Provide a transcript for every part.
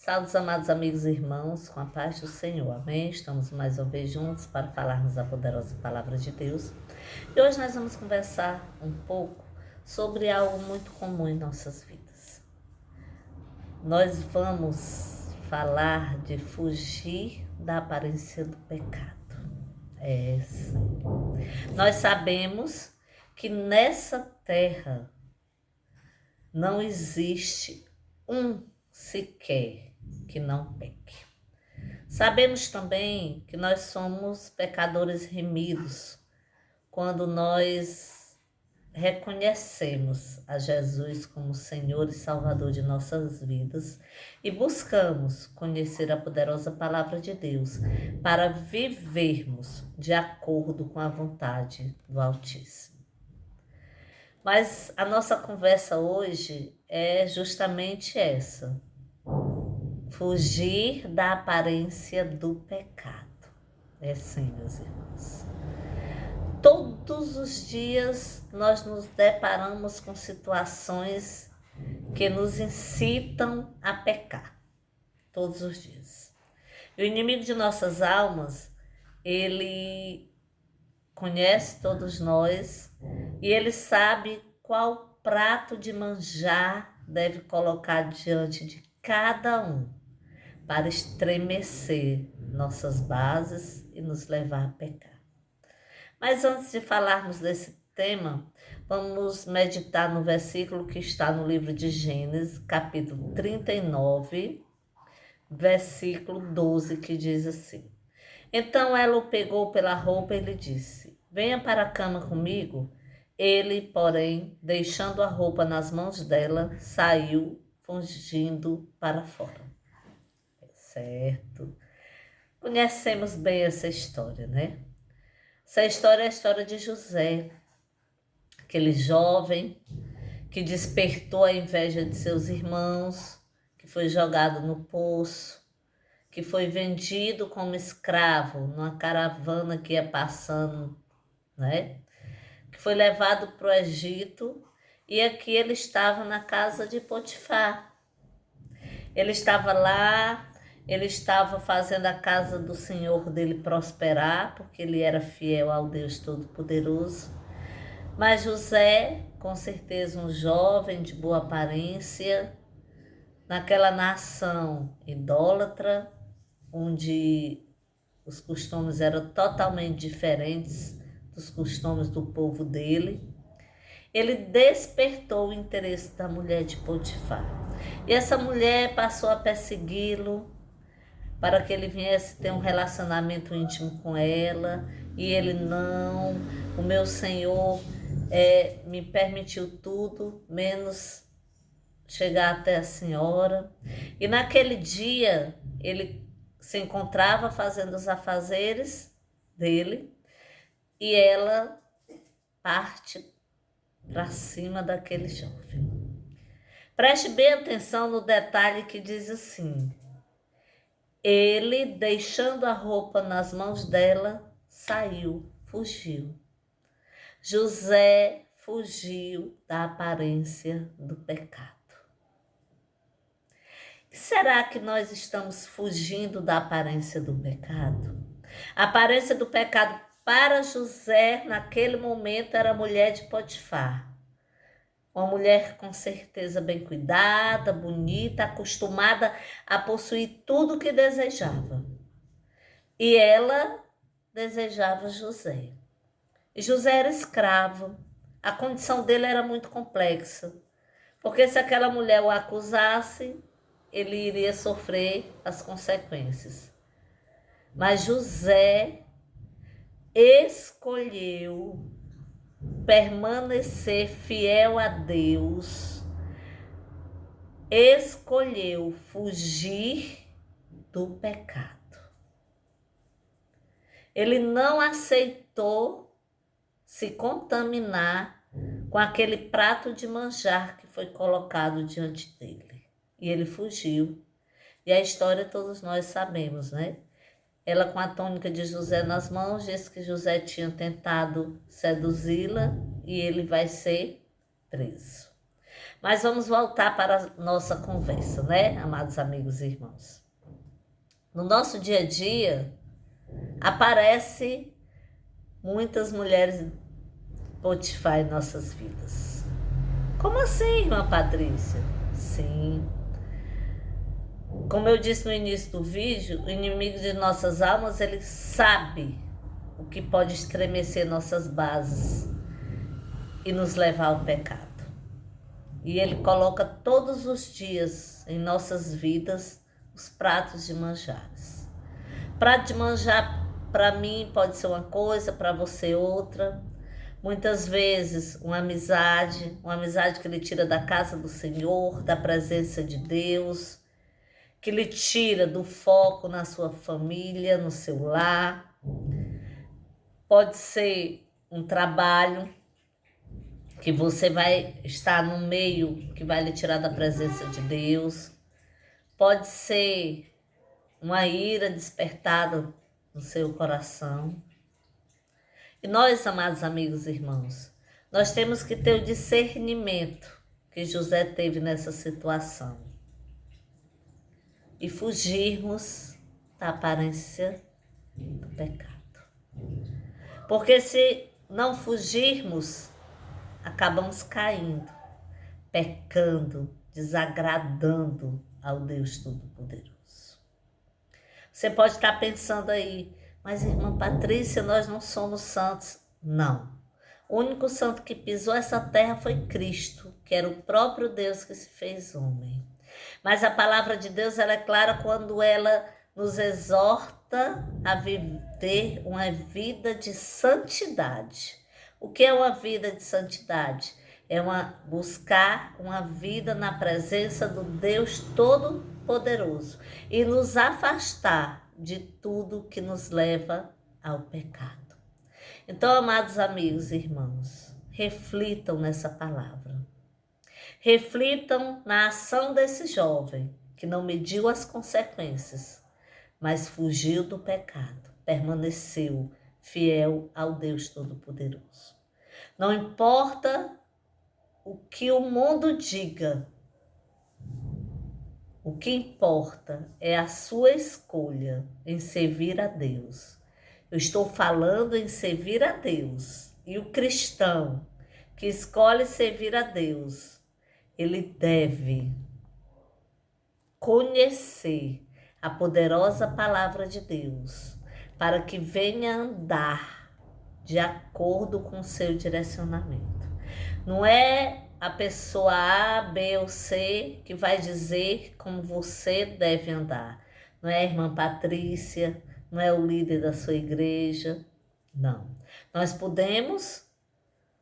Salve, amados amigos e irmãos, com a paz do Senhor. Amém? Estamos mais uma vez juntos para falarmos a poderosa palavra de Deus. E hoje nós vamos conversar um pouco sobre algo muito comum em nossas vidas. Nós vamos falar de fugir da aparência do pecado. Sim. Nós sabemos que nessa terra não existe um sequer que não peque. Sabemos também que nós somos pecadores remidos quando nós reconhecemos a Jesus como Senhor e Salvador de nossas vidas e buscamos conhecer a poderosa palavra de Deus para vivermos de acordo com a vontade do Altíssimo. Mas a nossa conversa hoje é justamente essa: fugir da aparência do pecado. Sim, meus irmãos. Todos os dias nós nos deparamos com situações que nos incitam a pecar. Todos os dias. E o inimigo de nossas almas, ele conhece todos nós e ele sabe qual prato de manjar deve colocar diante de cada um para estremecer nossas bases e nos levar a pecar. Mas antes de falarmos desse tema, vamos meditar no versículo que está no livro de Gênesis, capítulo 39, versículo 12, que diz assim: Então ela o pegou pela roupa e lhe disse: Venha para a cama comigo. Ele, porém, deixando a roupa nas mãos dela, saiu fugindo para fora. Certo? Conhecemos bem essa história, né? Essa história é a história de José, aquele jovem que despertou a inveja de seus irmãos, que foi jogado no poço, que foi vendido como escravo numa caravana que ia passando, né? Que foi levado para o Egito e aqui ele estava na casa de Potifar. Ele estava lá, ele estava fazendo a casa do Senhor dele prosperar, porque ele era fiel ao Deus Todo-Poderoso. Mas José, com certeza um jovem de boa aparência, naquela nação idólatra, onde os costumes eram totalmente diferentes dos costumes do povo dele, ele despertou o interesse da mulher de Potifar. E essa mulher passou a persegui-lo para que ele viesse ter um relacionamento íntimo com ela. E ele não, o meu Senhor me permitiu tudo, menos chegar até a senhora. E naquele dia ele se encontrava fazendo os afazeres dele e ela parte para cima daquele jovem. Preste bem atenção no detalhe que diz assim: ele, deixando a roupa nas mãos dela, saiu, fugiu. José fugiu da aparência do pecado. Será que nós estamos fugindo da aparência do pecado? A aparência do pecado para José, naquele momento, era a mulher de Potifar. Uma mulher com certeza bem cuidada, bonita, acostumada a possuir tudo o que desejava. E ela desejava José. E José era escravo. A condição dele era muito complexa. Porque se aquela mulher o acusasse, ele iria sofrer as consequências. Mas José escolheu permanecer fiel a Deus, escolheu fugir do pecado. Ele não aceitou se contaminar com aquele prato de manjar que foi colocado diante dele. E ele fugiu. E a história todos nós sabemos, né? Ela, com a túnica de José nas mãos, disse que José tinha tentado seduzi-la e ele vai ser preso. Mas vamos voltar para a nossa conversa, né, amados amigos e irmãos? No nosso dia a dia, aparece muitas mulheres Potifar em nossas vidas. Como assim, irmã Patrícia? Sim. Como eu disse no início do vídeo, o inimigo de nossas almas, ele sabe o que pode estremecer nossas bases e nos levar ao pecado. E ele coloca todos os dias em nossas vidas os pratos de manjares. Prato de manjar para mim pode ser uma coisa, para você outra. Muitas vezes uma amizade que lhe tira da casa do Senhor, da presença de Deus, que lhe tira do foco na sua família, no seu lar. Pode ser um trabalho que você vai estar no meio que vai lhe tirar da presença de Deus. Pode ser uma ira despertada no seu coração. E nós, amados amigos e irmãos, nós temos que ter o discernimento que José teve nessa situação e fugirmos da aparência do pecado. Porque se não fugirmos, acabamos caindo, pecando, desagradando ao Deus Todo-Poderoso. Você pode estar pensando aí, mas irmã Patrícia, nós não somos santos. Não. O único santo que pisou essa terra foi Cristo, que era o próprio Deus que se fez homem. Mas a palavra de Deus, ela é clara quando ela nos exorta a viver uma vida de santidade. O que é uma vida de santidade? É buscar uma vida na presença do Deus Todo-Poderoso e nos afastar de tudo que nos leva ao pecado. Então, amados amigos e irmãos, reflitam nessa palavra. Reflitam na ação desse jovem que não mediu as consequências, mas fugiu do pecado, permaneceu fiel ao Deus Todo-Poderoso. Não importa o que o mundo diga, o que importa é a sua escolha em servir a Deus. Eu estou falando em servir a Deus. E o cristão que escolhe servir a Deus, ele deve conhecer a poderosa palavra de Deus para que venha andar de acordo com o seu direcionamento. Não é a pessoa A, B ou C que vai dizer como você deve andar. Não é a irmã Patrícia, não é o líder da sua igreja. Não. Nós podemos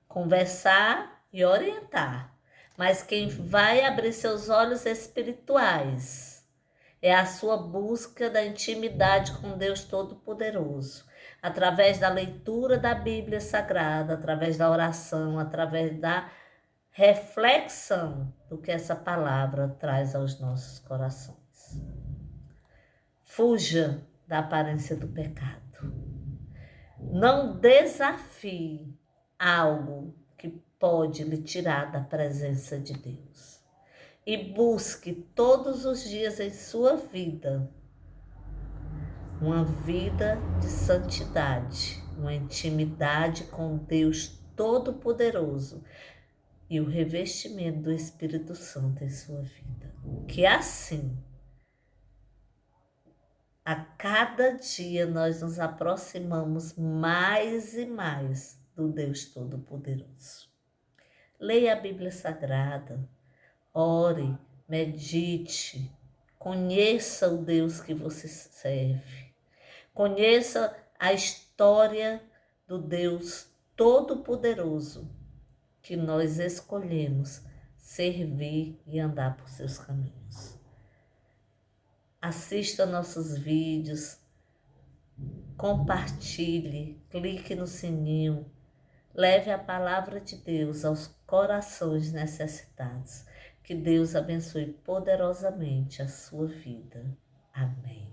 conversar e orientar, mas quem vai abrir seus olhos espirituais é a sua busca da intimidade com Deus Todo-Poderoso, através da leitura da Bíblia Sagrada, através da oração, através da reflexão do que essa palavra traz aos nossos corações. Fuja da aparência do pecado. Não desafie algo que pode lhe tirar da presença de Deus. E busque todos os dias em sua vida uma vida de santidade, uma intimidade com Deus Todo-Poderoso e o revestimento do Espírito Santo em sua vida. Que assim, a cada dia nós nos aproximamos mais e mais do Deus Todo-Poderoso. Leia a Bíblia Sagrada, ore, medite, conheça o Deus que você serve. Conheça a história do Deus Todo-Poderoso que nós escolhemos servir e andar por seus caminhos. Assista nossos vídeos, compartilhe, clique no sininho, leve a palavra de Deus aos corações necessitados. Que Deus abençoe poderosamente a sua vida. Amém.